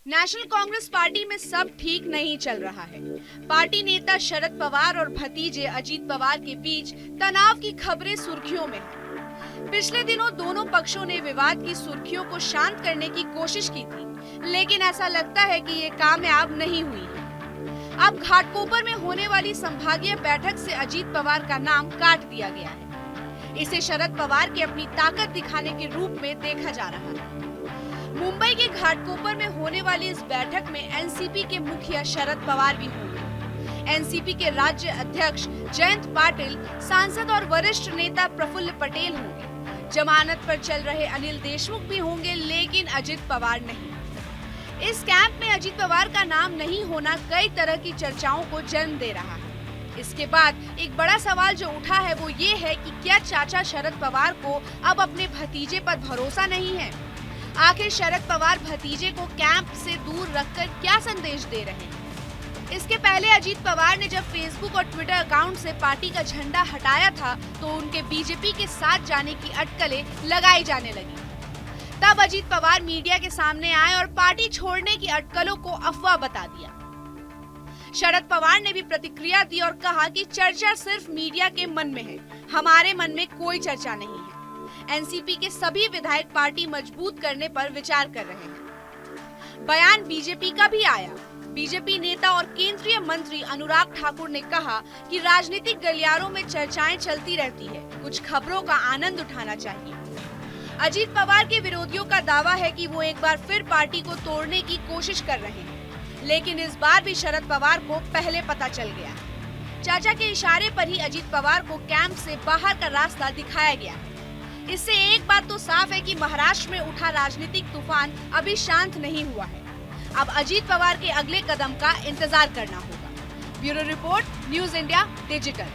National Congress party में सब ठीक नहीं चल रहा है। पार्टी नेता शरद पवार और भतीजे अजीत पवार के बीच तनाव की खबरें सुर्खियों में हैं। पिछले दिनों दोनों पक्षों ने विवाद की सुर्खियों को शांत करने की कोशिश की थी, लेकिन ऐसा लगता है कि ये कामयाब नहीं हुई है। अब घाटकोपर में होने वाली संभागीय बैठक से अजीत पवार का नाम काट दिया गया है। इसे शरद पवार के अपनी ताकत दिखाने के रूप में देखा जा रहा है। मुंबई के घाटकोपर में होने वाली इस बैठक में एनसीपी के मुखिया शरद पवार भी होंगे। एनसीपी के राज्य अध्यक्ष जयंत पाटिल, सांसद और वरिष्ठ नेता प्रफुल्ल पटेल होंगे। जमानत पर चल रहे अनिल देशमुख भी होंगे, लेकिन अजित पवार नहीं। इस कैंप में अजित पवार का नाम नहीं होना कई तरह की चर्चाओं को जन्म दे रहा है। इसके बाद एक बड़ा सवाल जो उठा है वो ये है कि क्या चाचा शरद पवार को अब अपने भतीजे पर भरोसा नहीं है? आखिर शरद पवार भतीजे को कैंप से दूर रखकर क्या संदेश दे रहे हैं? इसके पहले अजीत पवार ने जब फेसबुक और ट्विटर अकाउंट से पार्टी का झंडा हटाया था तो उनके बीजेपी के साथ जाने की अटकलें लगाई जाने लगी। तब अजीत पवार मीडिया के सामने आए और पार्टी छोड़ने की अटकलों को अफवाह बता दिया। शरद पवार ने भी प्रतिक्रिया दी और कहा कि चर्चा सिर्फ मीडिया के मन में है, हमारे मन में कोई चर्चा नहीं है। एनसीपी के सभी विधायक पार्टी मजबूत करने पर विचार कर रहे हैं। बयान बीजेपी का भी आया। बीजेपी नेता और केंद्रीय मंत्री अनुराग ठाकुर ने कहा कि राजनीतिक गलियारों में चर्चाएं चलती रहती है, कुछ खबरों का आनंद उठाना चाहिए। अजीत पवार के विरोधियों का दावा है कि वो एक बार फिर पार्टी को तोड़ने की कोशिश कर रहे हैं, लेकिन इस बार भी शरद पवार को पहले पता चल गया। चाचा के इशारे पर ही अजीत पवार को कैंप से बाहर का रास्ता दिखाया गया। इससे एक बात तो साफ है कि महाराष्ट्र में उठा राजनीतिक तूफान अभी शांत नहीं हुआ है। अब अजीत पवार के अगले कदम का इंतजार करना होगा। Bureau report, news India digital.